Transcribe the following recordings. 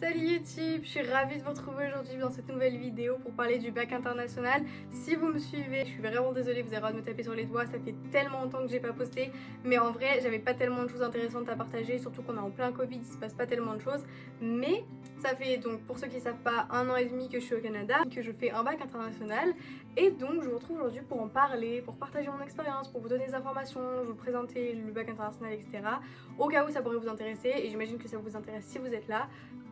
Salut YouTube, je suis ravie de vous retrouver aujourd'hui dans cette nouvelle vidéo pour parler du bac international. Si vous me suivez, je suis vraiment désolée, vous avez le droit de me taper sur les doigts, ça fait tellement longtemps que j'ai pas posté. Mais en vrai, j'avais pas tellement de choses intéressantes à partager, surtout qu'on est en plein Covid, il se passe pas tellement de choses. Mais ça fait donc, pour ceux qui savent pas, 1 an et demi que je suis au Canada, que je fais un bac international. Et donc je vous retrouve aujourd'hui pour en parler, pour partager mon expérience, pour vous donner des informations, vous présenter le bac international, etc. Au cas où ça pourrait vous intéresser, et j'imagine que ça vous intéresse si vous êtes là.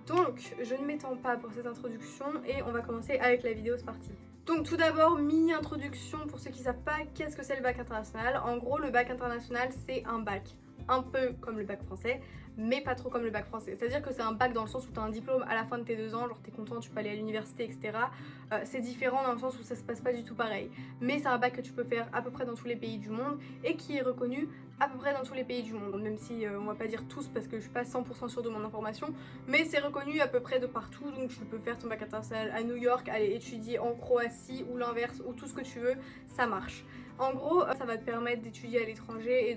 Donc, je ne m'étends pas pour cette introduction et on va commencer avec la vidéo, c'est parti. Donc tout d'abord, mini-introduction pour ceux qui ne savent pas qu'est-ce que c'est le bac international. En gros, le bac international, c'est un bac un peu comme le bac français, mais pas trop comme le bac français. C'est-à-dire que c'est un bac dans le sens où tu as un diplôme à la fin de tes 2 ans, genre t'es content, tu peux aller à l'université, etc. C'est différent dans le sens où ça se passe pas du tout pareil. Mais c'est un bac que tu peux faire à peu près dans tous les pays du monde et qui est reconnu à peu près dans tous les pays du monde. Même si on va pas dire tous parce que je suis pas 100% sûre de mon information, mais c'est reconnu à peu près de partout. Donc tu peux faire ton bac international à New York, aller étudier en Croatie ou l'inverse ou tout ce que tu veux, ça marche. En gros, ça va te permettre d'étudier à l'étranger et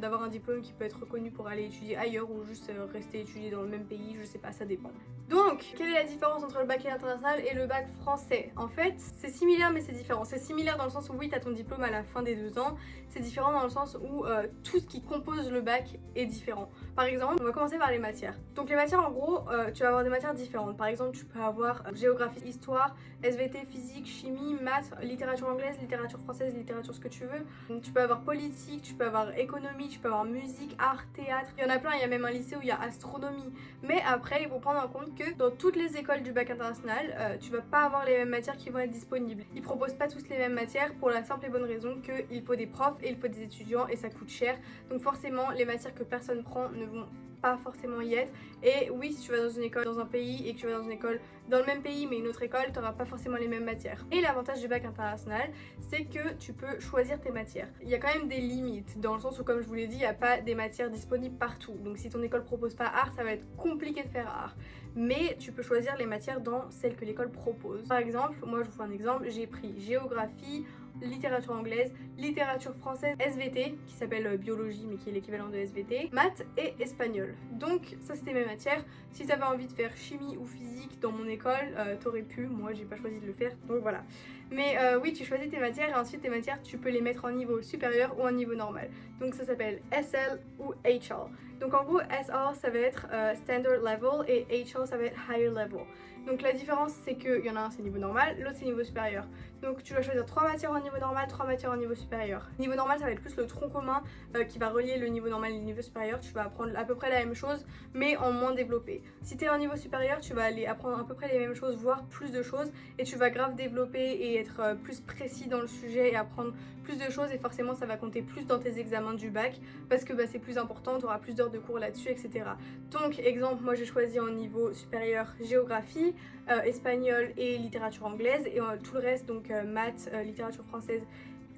d'avoir un diplôme qui peut être reconnu pour aller étudier ailleurs ou juste rester étudier dans le même pays, je sais pas, ça dépend. Donc, quelle est la différence entre le bac international et le bac français? En fait, c'est similaire mais c'est différent. C'est similaire dans le sens où oui, tu as ton diplôme à la fin des 2 ans. C'est différent dans le sens où tout ce qui compose le bac est différent. Par exemple, on va commencer par les matières. Donc les matières, en gros, tu vas avoir des matières différentes. Par exemple, tu peux avoir géographie, histoire, SVT, physique, chimie, maths, littérature anglaise, littérature française, littérature ce que tu veux. Tu peux avoir politique, tu peux avoir économie, tu peux avoir musique, art, théâtre. Il y en a plein, il y a même un lycée où il y a astronomie. Mais après, il faut prendre en compte que dans toutes les écoles du bac international, tu vas pas avoir les mêmes matières qui vont être disponibles. Ils proposent pas tous les mêmes matières pour la simple et bonne raison qu'il faut des profs et il faut des étudiants et ça coûte cher. Donc forcément, les matières que personne prend ne vont pas forcément y être. Et oui, si tu vas dans une école dans un pays et que tu vas dans une école dans le même pays mais une autre école, tu n'auras pas forcément les mêmes matières. Et l'avantage du bac international, c'est que tu peux choisir tes matières. Il y a quand même des limites, dans le sens où, comme je vous l'ai dit, il n'y a pas des matières disponibles partout. Donc si ton école propose pas art, ça va être compliqué de faire art. Mais tu peux choisir les matières dans celles que l'école propose. Par exemple, moi je vous fais un exemple, j'ai pris géographie, littérature anglaise, littérature française, SVT, qui s'appelle biologie mais qui est l'équivalent de SVT, maths et espagnol. Donc ça c'était mes matières. Si t'avais envie de faire chimie ou physique dans mon école, t'aurais pu, moi j'ai pas choisi de le faire, donc voilà. Mais oui, tu choisis tes matières et ensuite tes matières tu peux les mettre en niveau supérieur ou en niveau normal. Donc ça s'appelle SL ou HL. Donc en gros SL ça va être standard level et HL ça va être higher level. Donc la différence c'est qu'il y en a un c'est niveau normal, l'autre c'est niveau supérieur. Donc tu vas choisir 3 matières en niveau normal, 3 matières en niveau supérieur. Niveau normal ça va être plus le tronc commun qui va relier le niveau normal et le niveau supérieur. Tu vas apprendre à peu près la même chose mais en moins développé. Si tu es en niveau supérieur tu vas aller apprendre à peu près les mêmes choses, voire plus de choses et tu vas grave développer et être plus précis dans le sujet et apprendre plus de choses et forcément ça va compter plus dans tes examens du bac parce que c'est plus important, tu auras plus d'heures de cours là-dessus, etc. Donc exemple, moi j'ai choisi en niveau supérieur géographie, espagnol et littérature anglaise et tout le reste donc maths, littérature française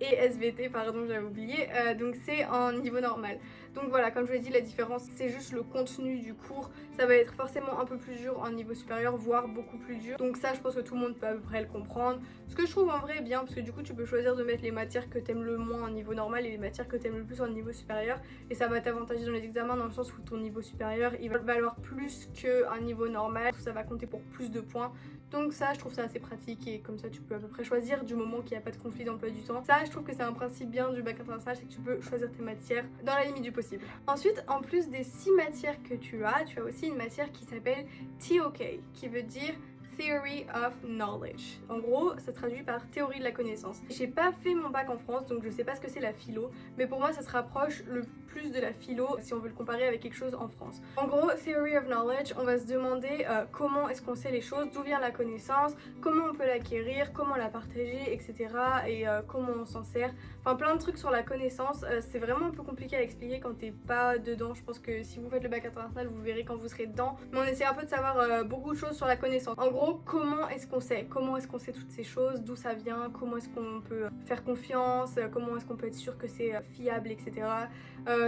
et SVT, pardon j'avais oublié, donc c'est en niveau normal. Donc voilà, comme je vous l'ai dit, la différence c'est juste le contenu du cours, ça va être forcément un peu plus dur en niveau supérieur, voire beaucoup plus dur. Donc ça je pense que tout le monde peut à peu près le comprendre. Ce que je trouve en vrai bien, parce que du coup tu peux choisir de mettre les matières que t'aimes le moins en niveau normal et les matières que t'aimes le plus en niveau supérieur. Et ça va t'avantager dans les examens dans le sens où ton niveau supérieur il va valoir plus qu'un niveau normal, ça va compter pour plus de points. Donc ça je trouve ça assez pratique et comme ça tu peux à peu près choisir du moment qu'il n'y a pas de conflit d'emploi du temps. Ça je trouve que c'est un principe bien du bac international, c'est que tu peux choisir tes matières dans la limite du possible. Ensuite, en plus des 6 matières que tu as aussi une matière qui s'appelle TOK, qui veut dire Theory of Knowledge. En gros, ça se traduit par théorie de la connaissance. J'ai pas fait mon bac en France, donc je sais pas ce que c'est la philo, mais pour moi ça se rapproche le plus de la philo si on veut le comparer avec quelque chose en France. En gros, Theory of Knowledge, on va se demander comment est-ce qu'on sait les choses, d'où vient la connaissance, comment on peut l'acquérir, comment la partager, etc. et comment on s'en sert. Enfin plein de trucs sur la connaissance, c'est vraiment un peu compliqué à expliquer quand t'es pas dedans. Je pense que si vous faites le bac international, vous verrez quand vous serez dedans. Mais on essaie un peu de savoir beaucoup de choses sur la connaissance. En gros, comment est-ce qu'on sait? Comment est-ce qu'on sait toutes ces choses? D'où ça vient? Comment est-ce qu'on peut faire confiance? Comment est-ce qu'on peut être sûr que c'est fiable, etc.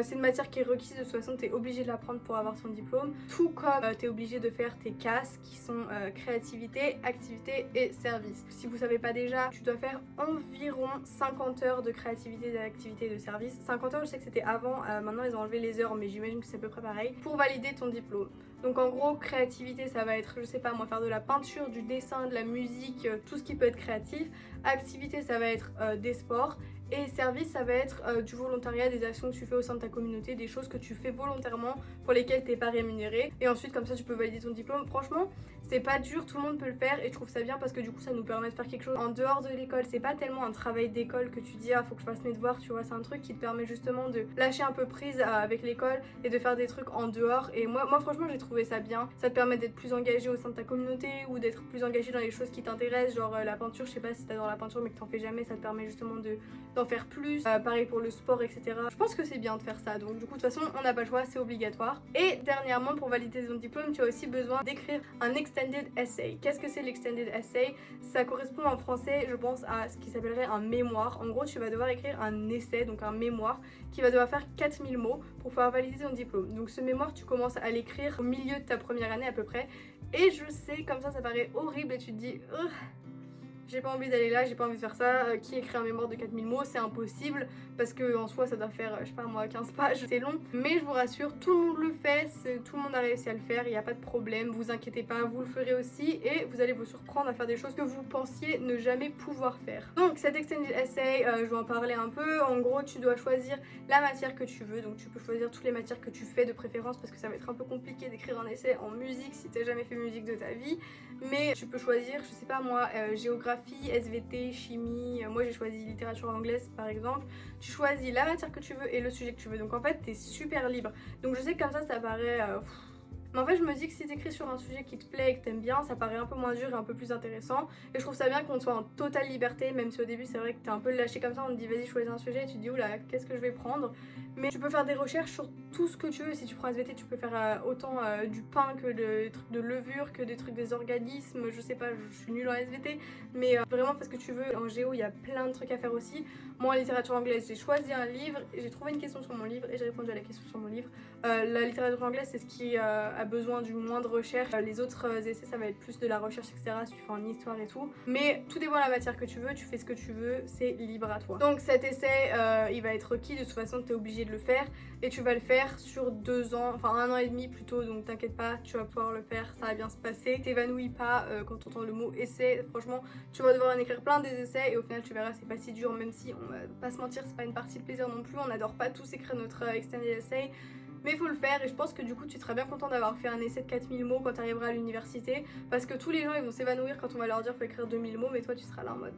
C'est une matière qui est requise, de toute façon tu es obligé de l'apprendre pour avoir son diplôme. Tout comme tu es obligé de faire tes CAS qui sont créativité, activité et service. Si vous savez pas déjà, tu dois faire environ 50 heures de créativité, d'activité et de service. 50 heures, je sais que c'était avant, maintenant ils ont enlevé les heures mais j'imagine que c'est à peu près pareil pour valider ton diplôme. Donc en gros, créativité, ça va être, je sais pas moi, faire de la peinture, du dessin, de la musique, tout ce qui peut être créatif. Activité, ça va être des sports. Et service, ça va être du volontariat, des actions que tu fais au sein de ta communauté, des choses que tu fais volontairement pour lesquelles t'es pas rémunéré. Et ensuite, comme ça, tu peux valider ton diplôme. Franchement, c'est pas dur, tout le monde peut le faire et je trouve ça bien parce que du coup, ça nous permet de faire quelque chose en dehors de l'école. C'est pas tellement un travail d'école que tu dis, ah, faut que je fasse mes devoirs, tu vois. C'est un truc qui te permet justement de lâcher un peu prise avec l'école et de faire des trucs en dehors. Et moi franchement, j'ai trouvé ça bien. Ça te permet d'être plus engagé au sein de ta communauté ou d'être plus engagé dans les choses qui t'intéressent, genre la peinture. Je sais pas si t'adores la peinture mais que t'en fais jamais, ça te permet justement d'en faire plus. Pareil pour le sport, etc. Je pense que c'est bien de faire ça. Donc du coup, de toute façon, on n'a pas le choix, c'est obligatoire. Et dernièrement, pour valider ton diplôme, tu as aussi besoin d'écrire un extended essay. Qu'est-ce que c'est l'extended essay? Ça correspond en français, je pense, à ce qui s'appellerait un mémoire. En gros, tu vas devoir écrire un essai, donc un mémoire, qui va devoir faire 4000 mots pour pouvoir valider ton diplôme. Donc ce mémoire, tu commences à l'écrire au milieu de ta première année à peu près. Et je sais, comme ça paraît horrible et tu te dis... j'ai pas envie d'aller là, j'ai pas envie de faire ça. Qui écrit un mémoire de 4000 mots? C'est impossible parce que en soi ça doit faire, je sais pas moi, 15 pages, c'est long. Mais je vous rassure, tout le monde le fait, tout le monde a réussi à le faire, il n'y a pas de problème, vous inquiétez pas, vous le ferez aussi et vous allez vous surprendre à faire des choses que vous pensiez ne jamais pouvoir faire. Donc cet extended essay, je vais en parler un peu. En gros, tu dois choisir la matière que tu veux, donc tu peux choisir toutes les matières que tu fais de préférence parce que ça va être un peu compliqué d'écrire un essai en musique si t'as jamais fait musique de ta vie. Mais tu peux choisir, je sais pas moi, géographie, SVT, chimie, moi j'ai choisi littérature anglaise par exemple. Tu choisis la matière que tu veux et le sujet que tu veux, donc en fait t'es super libre. Donc je sais que comme ça paraît... mais en fait je me dis que si t'écris sur un sujet qui te plaît et que t'aimes bien, ça paraît un peu moins dur et un peu plus intéressant. Et je trouve ça bien qu'on soit en totale liberté, même si au début c'est vrai que t'es un peu lâché comme ça, on te dit vas-y choisis un sujet et tu te dis oula qu'est-ce que je vais prendre. Mais tu peux faire des recherches sur tout ce que tu veux. Si tu prends SVT, tu peux faire autant du pain que des trucs de levure, que des trucs des organismes. Je sais pas, je suis nulle en SVT, mais vraiment parce que tu veux. En géo, il y a plein de trucs à faire aussi. Moi, en littérature anglaise, j'ai choisi un livre, j'ai trouvé une question sur mon livre et j'ai répondu à la question sur mon livre. La littérature anglaise, c'est ce qui a besoin du moins de recherche. Les autres essais, ça va être plus de la recherche, etc. Si tu fais en histoire et tout. Mais tout dépend de la matière que tu veux, tu fais ce que tu veux, c'est libre à toi. Donc cet essai, il va être requis. De toute façon, tu es obligé de le faire et tu vas le faire sur 2 ans, enfin 1 an et demi plutôt, donc t'inquiète pas, tu vas pouvoir le faire, ça va bien se passer. T'évanouis pas quand tu entends le mot essai, franchement tu vas devoir en écrire plein des essais et au final tu verras c'est pas si dur, même si on va pas se mentir, c'est pas une partie de plaisir non plus, on n'adore pas tous écrire notre extended essay. Mais il faut le faire et je pense que du coup tu seras bien content d'avoir fait un essai de 4000 mots quand tu arriveras à l'université parce que tous les gens ils vont s'évanouir quand on va leur dire faut écrire 2000 mots mais toi tu seras là en mode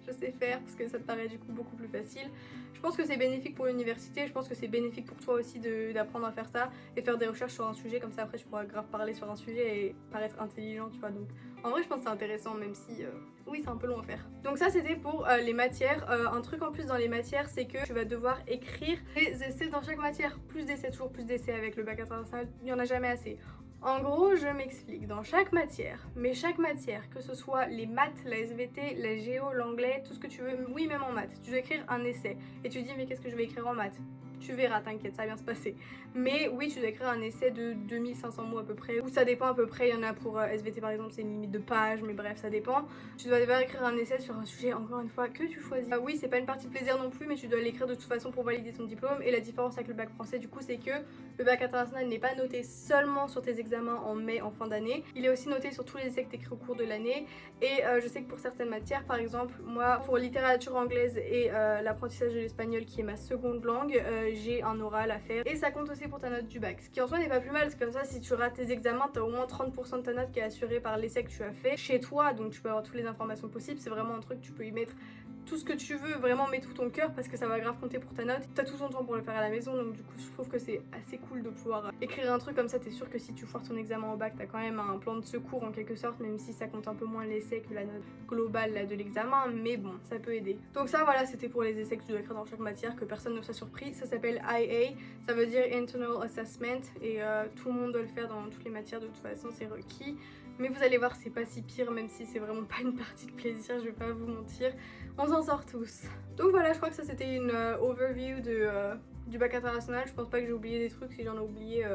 je sais faire parce que ça te paraît du coup beaucoup plus facile. Je pense que c'est bénéfique pour l'université, je pense que c'est bénéfique pour toi aussi d'apprendre à faire ça et faire des recherches sur un sujet, comme ça après tu pourras grave parler sur un sujet et paraître intelligent, tu vois. Donc en vrai je pense que c'est intéressant même si oui c'est un peu long à faire. Donc ça c'était pour les matières. Un truc en plus dans les matières c'est que tu vas devoir écrire des essais dans chaque matière, plus d'essais, toujours plus d'essais avec le bac international, il n'y en a jamais assez. En gros, je m'explique, dans chaque matière, mais chaque matière, que ce soit les maths, la SVT, la géo, l'anglais, tout ce que tu veux, oui même en maths, tu dois écrire un essai. Et tu te dis mais qu'est-ce que je vais écrire en maths? Tu verras, t'inquiète, ça va bien se passer. Mais oui, tu dois écrire un essai de 2500 mots à peu près, ou ça dépend à peu près, il y en a pour SVT par exemple, c'est une limite de pages, mais bref, ça dépend. Tu dois devoir écrire un essai sur un sujet, encore une fois, que tu choisis. Oui, c'est pas une partie de plaisir non plus, mais tu dois l'écrire de toute façon pour valider ton diplôme. Et la différence avec le bac français, du coup, c'est que le bac international n'est pas noté seulement sur tes examens en mai, en fin d'année. Il est aussi noté sur tous les essais que tu écris au cours de l'année. Et je sais que pour certaines matières, par exemple, moi, pour littérature anglaise et l'apprentissage de l'espagnol, qui est ma seconde langue, j'ai un oral à faire. Et ça compte aussi pour ta note du bac. Ce qui en soi n'est pas plus mal, parce que comme ça, si tu rates tes examens, tu as au moins 30% de ta note qui est assurée par l'essai que tu as fait chez toi. Donc tu peux avoir toutes les informations possibles. C'est vraiment un truc, tu peux y mettre tout ce que tu veux, vraiment mets tout ton cœur parce que ça va grave compter pour ta note. T'as tout ton temps pour le faire à la maison, donc du coup je trouve que c'est assez cool de pouvoir écrire un truc comme ça. T'es sûr que si tu foires ton examen au bac, t'as quand même un plan de secours en quelque sorte, même si ça compte un peu moins l'essai que la note globale là, de l'examen, mais bon, ça peut aider. Donc ça voilà, c'était pour les essais que tu dois écrire dans chaque matière, que personne ne soit surpris. Ça s'appelle IA, ça veut dire Internal Assessment, et tout le monde doit le faire dans toutes les matières, de toute façon c'est requis. Mais vous allez voir, c'est pas si pire, même si c'est vraiment pas une partie de plaisir, je vais pas vous mentir. On s'en sort tous. Donc voilà, je crois que ça c'était une overview du bac international. Je pense pas que j'ai oublié des trucs. Si j'en ai oublié,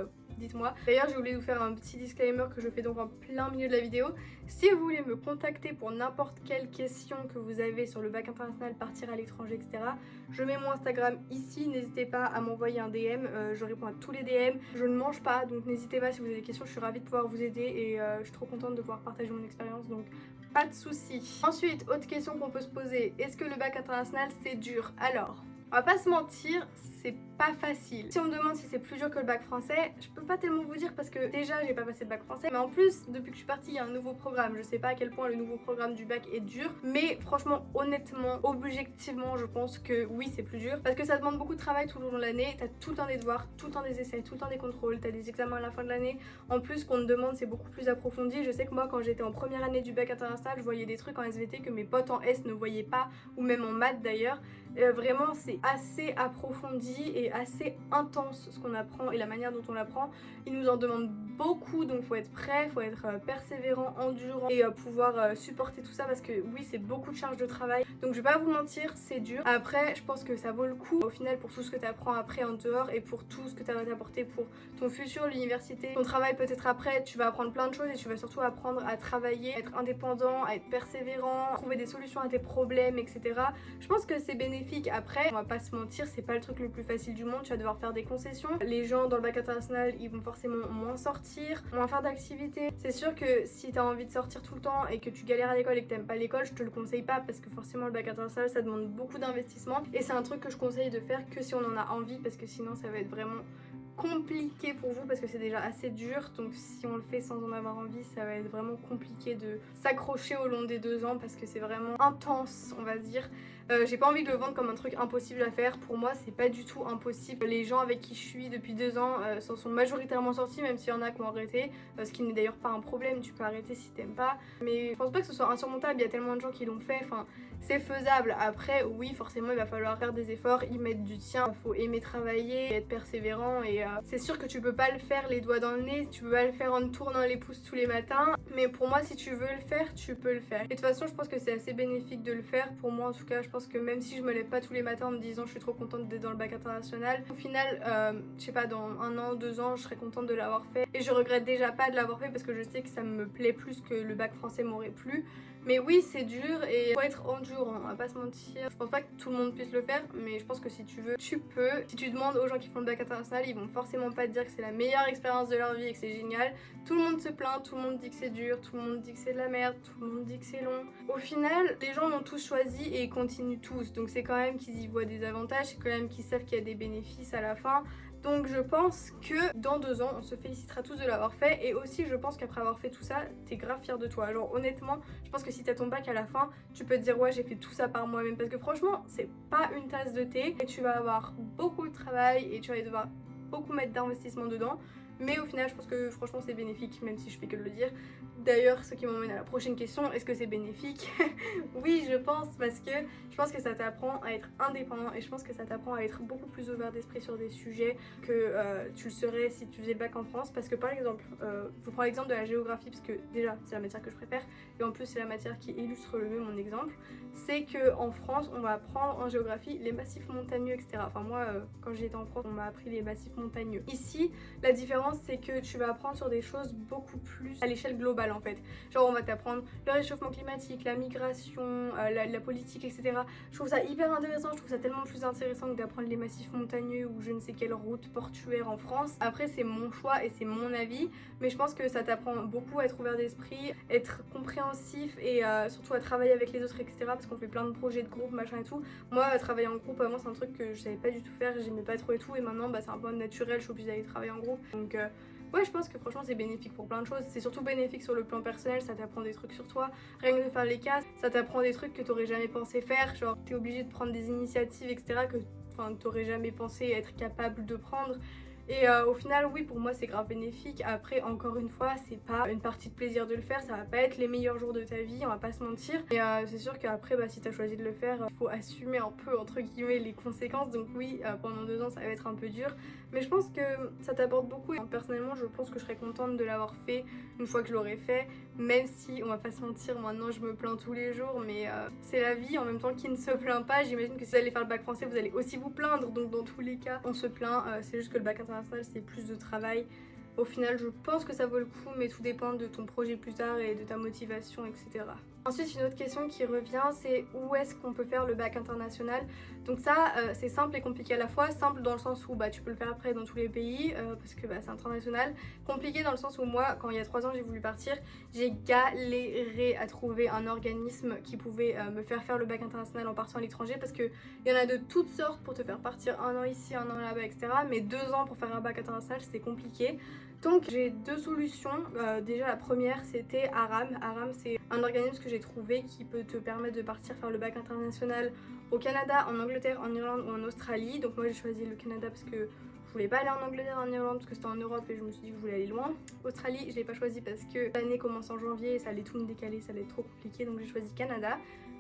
dites-moi. D'ailleurs j'ai oublié de vous faire un petit disclaimer que je fais donc en plein milieu de la vidéo. Si vous voulez me contacter pour n'importe quelle question que vous avez sur le bac international, partir à l'étranger, etc., je mets mon Instagram ici, n'hésitez pas à m'envoyer un DM, je réponds à tous les DM. Je ne mange pas, donc n'hésitez pas si vous avez des questions, je suis ravie de pouvoir vous aider et je suis trop contente de pouvoir partager mon expérience, donc pas de soucis. Ensuite, autre question qu'on peut se poser, est-ce que le bac international c'est dur? Alors, on va pas se mentir, c'est pas facile. Si on me demande si c'est plus dur que le bac français, je peux pas tellement vous dire parce que déjà j'ai pas passé le bac français, mais en plus depuis que je suis partie il y a un nouveau programme. Je sais pas à quel point le nouveau programme du bac est dur, mais franchement honnêtement, objectivement je pense que oui c'est plus dur parce que ça demande beaucoup de travail tout au long de l'année. T'as tout le temps des devoirs, tout le temps des essais, tout le temps des contrôles, t'as des examens à la fin de l'année. En plus ce qu'on te demande c'est beaucoup plus approfondi. Je sais que moi quand j'étais en première année du bac international, je voyais des trucs en SVT que mes potes en S ne voyaient pas, ou même en maths d'ailleurs. Vraiment c'est assez approfondi et assez intense ce qu'on apprend et la manière dont on l'apprend. Ils nous en demandent beaucoup, donc faut être prêt, faut être persévérant, endurant et pouvoir supporter tout ça parce que oui c'est beaucoup de charge de travail. Donc je vais pas vous mentir, c'est dur. Après je pense que ça vaut le coup au final pour tout ce que tu apprends après en dehors et pour tout ce que ça va t'apporter pour ton futur, l'université, ton travail peut-être après. Tu vas apprendre plein de choses et tu vas surtout apprendre à travailler, à être indépendant, à être persévérant, trouver des solutions à tes problèmes, etc. Je pense que c'est bénéfique. Après, on va pas se mentir, c'est pas le truc le plus facile du monde, tu vas devoir faire des concessions. Les gens dans le bac international, ils vont forcément moins sortir, moins faire d'activités. C'est sûr que si t'as envie de sortir tout le temps et que tu galères à l'école et que t'aimes pas l'école, je te le conseille pas parce que forcément le bac international ça demande beaucoup d'investissement et c'est un truc que je conseille de faire que si on en a envie parce que sinon ça va être vraiment compliqué pour vous parce que c'est déjà assez dur, donc si on le fait sans en avoir envie ça va être vraiment compliqué de s'accrocher au long des 2 ans parce que c'est vraiment intense on va dire. J'ai pas envie de le vendre comme un truc impossible à faire, pour moi c'est pas du tout impossible. Les gens avec qui je suis depuis 2 ans s'en sont majoritairement sortis, même s'il y en a qui ont arrêté, ce qui n'est d'ailleurs pas un problème, tu peux arrêter si t'aimes pas, mais je pense pas que ce soit insurmontable, il y a tellement de gens qui l'ont fait, enfin c'est faisable. Après oui forcément il va falloir faire des efforts, y mettre du tien, il faut aimer travailler, être persévérant et c'est sûr que tu peux pas le faire les doigts dans le nez, tu peux pas le faire en te tournant les pouces tous les matins, mais pour moi si tu veux le faire, tu peux le faire. Et de toute façon je pense que c'est assez bénéfique de le faire, pour moi en tout cas je pense que même si je me lève pas tous les matins en me disant je suis trop contente d'être dans le bac international, au final je sais pas dans 1 an, 2 ans je serais contente de l'avoir fait et je regrette déjà pas de l'avoir fait parce que je sais que ça me plaît plus que le bac français m'aurait plu. Mais oui c'est dur et faut être endurant, on va pas se mentir. Je pense pas que tout le monde puisse le faire mais je pense que si tu veux tu peux. Si tu demandes aux gens qui font le bac international ils vont forcément pas te dire que c'est la meilleure expérience de leur vie et que c'est génial. Tout le monde se plaint, tout le monde dit que c'est dur, tout le monde dit que c'est de la merde, tout le monde dit que c'est long. Au final les gens l'ont tous choisi et ils continuent tous, donc c'est quand même qu'ils y voient des avantages, c'est quand même qu'ils savent qu'il y a des bénéfices à la fin. Donc je pense que dans 2 ans on se félicitera tous de l'avoir fait et aussi je pense qu'après avoir fait tout ça t'es grave fier de toi. Alors honnêtement je pense que si t'as ton bac à la fin tu peux te dire ouais j'ai fait tout ça par moi-même parce que franchement c'est pas une tasse de thé et tu vas avoir beaucoup de travail et tu vas devoir beaucoup mettre d'investissement dedans. Mais au final je pense que franchement c'est bénéfique même si je fais que de le dire. D'ailleurs ce qui m'emmène à la prochaine question, est-ce que c'est bénéfique? Oui je pense parce que je pense que ça t'apprend à être indépendant et je pense que ça t'apprend à être beaucoup plus ouvert d'esprit sur des sujets que tu le serais si tu faisais le bac en France. Parce que par exemple, je vous prends l'exemple de la géographie parce que déjà c'est la matière que je préfère et en plus c'est la matière qui illustre le mieux mon exemple. C'est que en France on va apprendre en géographie les massifs montagneux etc. Enfin moi quand j'étais en France on m'a appris les massifs montagneux. Ici la différence c'est que tu vas apprendre sur des choses beaucoup plus à l'échelle globale en fait. Genre on va t'apprendre le réchauffement climatique, la migration, la politique etc. Je trouve ça hyper intéressant, je trouve ça tellement plus intéressant que d'apprendre les massifs montagneux ou je ne sais quelle route portuaire en France. Après c'est mon choix et c'est mon avis, mais je pense que ça t'apprend beaucoup à être ouvert d'esprit, être compréhensif et surtout à travailler avec les autres etc. Parce qu'on fait plein de projets de groupe machin et tout. Moi travailler en groupe avant c'est un truc que je savais pas du tout faire, j'aimais pas trop et tout et maintenant bah, c'est un peu naturel, je suis obligée d'aller travailler en groupe. Donc ouais je pense que franchement c'est bénéfique pour plein de choses, c'est surtout bénéfique sur le plan personnel, ça t'apprend des trucs sur toi, rien que de faire les classes, ça t'apprend des trucs que t'aurais jamais pensé faire, genre t'es obligé de prendre des initiatives etc. que t'aurais jamais pensé être capable de prendre. Et au final oui pour moi c'est grave bénéfique. Après encore une fois c'est pas une partie de plaisir de le faire, ça va pas être les meilleurs jours de ta vie, on va pas se mentir. Et c'est sûr qu'après bah, si t'as choisi de le faire il faut assumer un peu entre guillemets les conséquences. Donc oui pendant 2 ans ça va être un peu dur mais je pense que ça t'apporte beaucoup et personnellement je pense que je serais contente de l'avoir fait une fois que je l'aurais fait. Même si on va pas se mentir maintenant je me plains tous les jours mais c'est la vie en même temps qui ne se plaint pas. J'imagine que si vous allez faire le bac français vous allez aussi vous plaindre donc dans tous les cas on se plaint, c'est juste que le bac international c'est plus de travail Au final, je pense que ça vaut le coup, mais tout dépend de ton projet plus tard et de ta motivation, etc. Ensuite, une autre question qui revient, c'est où est-ce qu'on peut faire le bac international? Donc ça, c'est simple et compliqué à la fois. Simple dans le sens où tu peux le faire après dans tous les pays, parce que c'est international. Compliqué dans le sens où moi, quand il y a 3 ans, j'ai voulu partir, j'ai galéré à trouver un organisme qui pouvait me faire le bac international en partant à l'étranger, parce qu'il y en a de toutes sortes pour te faire partir 1 an ici, 1 an là-bas, etc. Mais 2 ans pour faire un bac international, c'est compliqué. Donc j'ai 2 solutions. Déjà la première c'était Aram. Aram c'est un organisme que j'ai trouvé qui peut te permettre de partir faire le bac international au Canada, en Angleterre, en Irlande ou en Australie. Donc moi j'ai choisi le Canada parce que je voulais pas aller en Angleterre, en Irlande parce que c'était en Europe et je me suis dit que je voulais aller loin. Australie je l'ai pas choisi parce que l'année commence en janvier et ça allait tout me décaler, ça allait être trop compliqué, donc j'ai choisi Canada.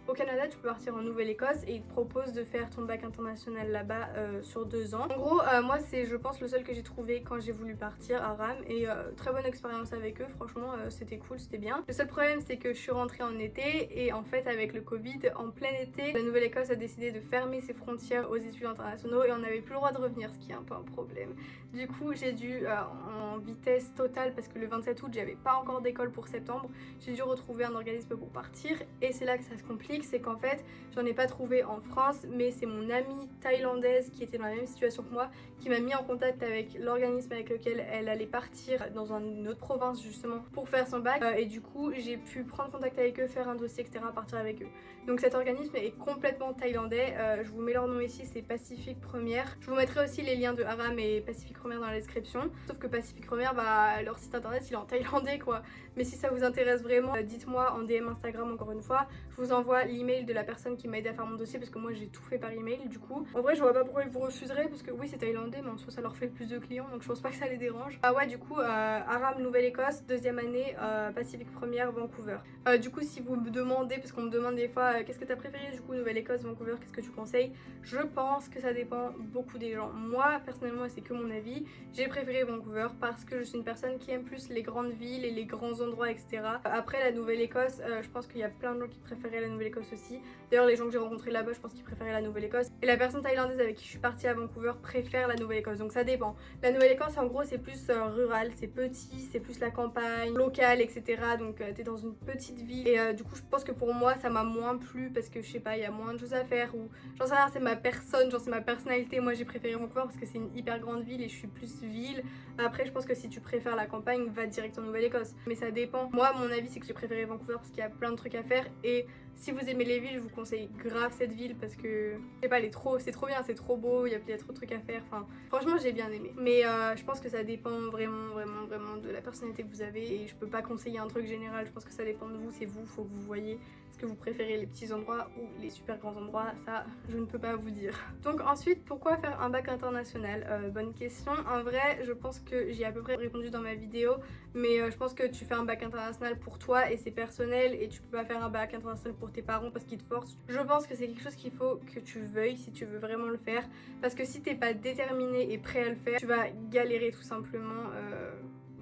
Au Canada, tu peux partir en Nouvelle-Écosse et ils te proposent de faire ton bac international là-bas sur 2 ans. En gros, moi c'est je pense le seul que j'ai trouvé quand j'ai voulu partir à RAM et très bonne expérience avec eux, franchement c'était cool, c'était bien. Le seul problème c'est que je suis rentrée en été et en fait avec le Covid, en plein été, la Nouvelle-Écosse a décidé de fermer ses frontières aux études internationaux et on n'avait plus le droit de revenir, ce qui est un peu un problème. Du coup j'ai dû en vitesse totale parce que le 27 août j'avais pas encore d'école pour septembre, j'ai dû retrouver un organisme pour partir et c'est là que ça se complique. C'est qu'en fait j'en ai pas trouvé en France, mais c'est mon amie thaïlandaise qui était dans la même situation que moi qui m'a mis en contact avec l'organisme avec lequel elle allait partir dans une autre province justement pour faire son bac et du coup j'ai pu prendre contact avec eux, faire un dossier etc, partir avec eux. Donc cet organisme est complètement thaïlandais, je vous mets leur nom ici, c'est Pacific Première. Je vous mettrai aussi les liens de Aram et Pacific Première dans la description, sauf que Pacific Première, leur site internet il est en thaïlandais quoi. Mais si ça vous intéresse vraiment, dites-moi en DM Instagram encore une fois, je vous envoie l'email de la personne qui m'a aidé à faire mon dossier parce que moi j'ai tout fait par email du coup. En vrai je vois pas pourquoi ils vous refuseraient parce que oui c'est thaïlandais mais en soi ça leur fait plus de clients donc je pense pas que ça les dérange. Ah ouais du coup Aram Nouvelle-Écosse, 2e année, Pacific Première Vancouver. Du coup si vous me demandez, parce qu'on me demande des fois qu'est-ce que t'as préféré du coup Nouvelle-Écosse, Vancouver, qu'est-ce que tu conseilles? Je pense que ça dépend beaucoup des gens. Moi personnellement c'est que mon avis, j'ai préféré Vancouver parce que je suis une personne qui aime plus les grandes villes et les grands endroits etc. Après la Nouvelle-Écosse, je pense qu'il y a plein de gens qui préféraient la Nouvelle-Écosse aussi. D'ailleurs les gens que j'ai rencontrés là-bas je pense qu'ils préféraient la Nouvelle-Écosse. Et la personne thaïlandaise avec qui je suis partie à Vancouver préfère la Nouvelle-Écosse, donc ça dépend. La Nouvelle-Écosse en gros c'est plus rural, c'est petit, c'est plus la campagne, locale etc. Donc t'es dans une petite ville et du coup je pense que pour moi ça m'a moins plu parce que je sais pas, il y a moins de choses à faire ou j'en sais rien, c'est ma personne, genre c'est ma personnalité. Moi j'ai préféré Vancouver parce que c'est une hyper grande ville et je suis plus ville. Après je pense que si tu préfères la campagne, va direct en Nouvelle-Écosse, mais ça dépend. Moi mon avis c'est que j'ai préféré Vancouver parce qu'il y a plein de trucs à faire et si vous aimez les villes, je vous conseille grave cette ville parce que, je sais pas, c'est trop bien, c'est trop beau, il y a trop de trucs à faire, enfin, franchement j'ai bien aimé. Mais je pense que ça dépend vraiment de la personnalité que vous avez et je peux pas conseiller un truc général, je pense que ça dépend de vous, c'est vous, faut que vous voyez ce que vous préférez, les petits endroits ou les super grands endroits, ça je ne peux pas vous dire. Donc ensuite, pourquoi faire un bac international? Bonne question. En vrai, je pense que j'y ai à peu près répondu dans ma vidéo, mais je pense que tu fais un bac international pour toi et c'est personnel et tu peux pas faire un bac international pour tes parents parce qu'ils te forcent. Je pense que c'est quelque chose qu'il faut que tu veuilles si tu veux vraiment le faire, parce que si t'es pas déterminé et prêt à le faire, tu vas galérer tout simplement.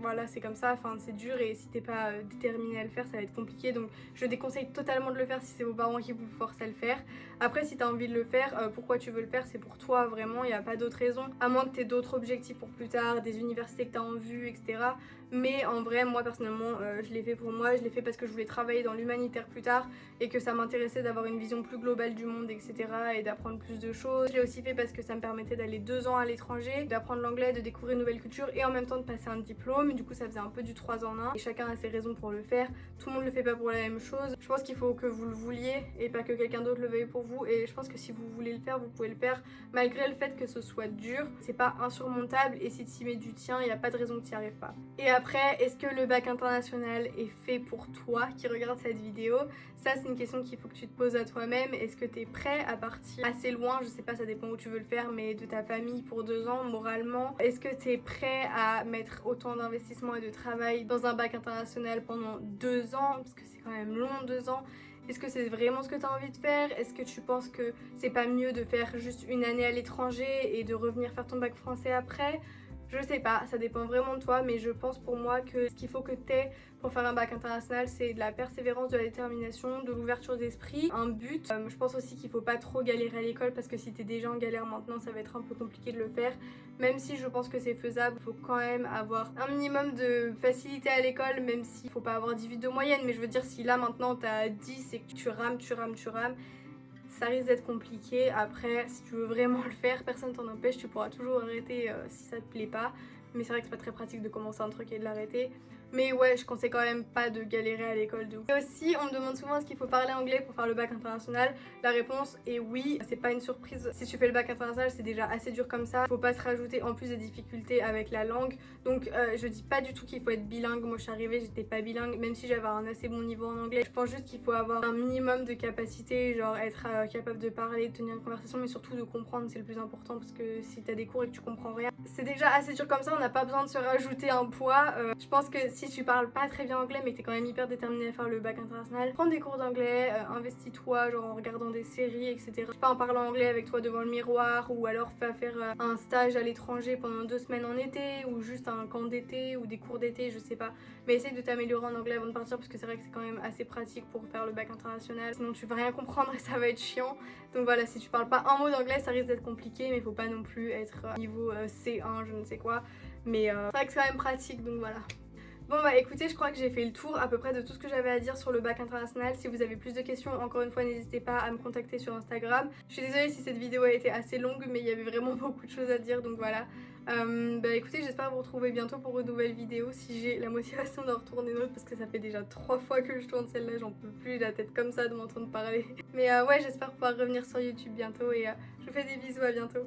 Voilà, c'est comme ça, enfin c'est dur et si t'es pas déterminé à le faire ça va être compliqué, donc je déconseille totalement de le faire si c'est vos parents qui vous forcent à le faire. Après si t'as envie de le faire, pourquoi tu veux le faire, c'est pour toi vraiment, il n'y a pas d'autre raison, à moins que t'aies d'autres objectifs pour plus tard, des universités que t'as en vue etc. Mais en vrai moi personnellement je l'ai fait pour moi, je l'ai fait parce que je voulais travailler dans l'humanitaire plus tard et que ça m'intéressait d'avoir une vision plus globale du monde etc. et d'apprendre plus de choses. Je l'ai aussi fait parce que ça me permettait d'aller 2 ans à l'étranger, d'apprendre l'anglais, de découvrir une nouvelle culture et en même temps de passer un diplôme. Du coup ça faisait un peu du 3 en 1 et chacun a ses raisons pour le faire, tout le monde le fait pas pour la même chose. Je pense qu'il faut que vous le vouliez et pas que quelqu'un d'autre le veuille pour vous, et je pense que si vous voulez le faire vous pouvez le faire malgré le fait que ce soit dur, c'est pas insurmontable et si tu y mets du tien il n'y a pas de raison que tu n'y arrives pas. Et après, est-ce que le bac international est fait pour toi qui regarde cette vidéo? Ça c'est une question qu'il faut que tu te poses à toi-même. Est-ce que tu es prêt à partir assez loin, je sais pas, ça dépend où tu veux le faire, mais de ta famille pour 2 ans moralement? Est-ce que tu es prêt à mettre autant d'investissement et de travail dans un bac international pendant 2 ans, parce que c'est quand même long 2 ans? Est-ce que c'est vraiment ce que tu as envie de faire? Est-ce que tu penses que c'est pas mieux de faire juste une année à l'étranger et de revenir faire ton bac français après? Je sais pas, ça dépend vraiment de toi, mais je pense pour moi que ce qu'il faut que t'aies pour faire un bac international, c'est de la persévérance, de la détermination, de l'ouverture d'esprit, un but. Je pense aussi qu'il faut pas trop galérer à l'école parce que si t'es déjà en galère maintenant, ça va être un peu compliqué de le faire. Même si je pense que c'est faisable, il faut quand même avoir un minimum de facilité à l'école, même s'il faut pas avoir 18 de moyenne. Mais je veux dire, si là maintenant t'as 10 et que tu rames, ça risque d'être compliqué. Après, si tu veux vraiment le faire, personne t'en empêche, tu pourras toujours arrêter si ça te plaît pas. Mais c'est vrai que c'est pas très pratique de commencer un truc et de l'arrêter. Mais ouais, je conseille quand même pas de galérer à l'école de ouf. Et aussi, on me demande souvent est-ce qu'il faut parler anglais pour faire le bac international. La réponse est oui, c'est pas une surprise. Si tu fais le bac international, c'est déjà assez dur comme ça. Faut pas se rajouter en plus des difficultés avec la langue. Donc je dis pas du tout qu'il faut être bilingue. Moi je suis arrivée, j'étais pas bilingue, même si j'avais un assez bon niveau en anglais. Je pense juste qu'il faut avoir un minimum de capacité, genre être capable de parler, de tenir une conversation, mais surtout de comprendre, c'est le plus important parce que si t'as des cours et que tu comprends rien, c'est déjà assez dur comme ça, on n'a pas besoin de se rajouter un poids. Je pense que si tu parles pas très bien anglais mais que t'es quand même hyper déterminé à faire le bac international, prends des cours d'anglais, investis-toi genre en regardant des séries, etc. Je sais pas, en parlant anglais avec toi devant le miroir, ou alors fais faire un stage à l'étranger pendant 2 semaines en été, ou juste un camp d'été ou des cours d'été, je sais pas. Mais essaye de t'améliorer en anglais avant de partir parce que c'est vrai que c'est quand même assez pratique pour faire le bac international. Sinon tu vas rien comprendre et ça va être chiant. Donc voilà, si tu parles pas un mot d'anglais, ça risque d'être compliqué, mais faut pas non plus être niveau C1, je ne sais quoi. Mais c'est vrai que c'est quand même pratique, donc voilà. Bon bah écoutez, je crois que j'ai fait le tour à peu près de tout ce que j'avais à dire sur le bac international. Si vous avez plus de questions, encore une fois, n'hésitez pas à me contacter sur Instagram. Je suis désolée si cette vidéo a été assez longue, mais il y avait vraiment beaucoup de choses à dire, donc voilà. Bah écoutez, j'espère vous retrouver bientôt pour une nouvelle vidéo, si j'ai la motivation d'en retourner une autre, parce que ça fait déjà 3 fois que je tourne celle-là, j'en peux plus, la tête comme ça de m'entendre parler. Mais ouais, j'espère pouvoir revenir sur YouTube bientôt, et je vous fais des bisous, à bientôt.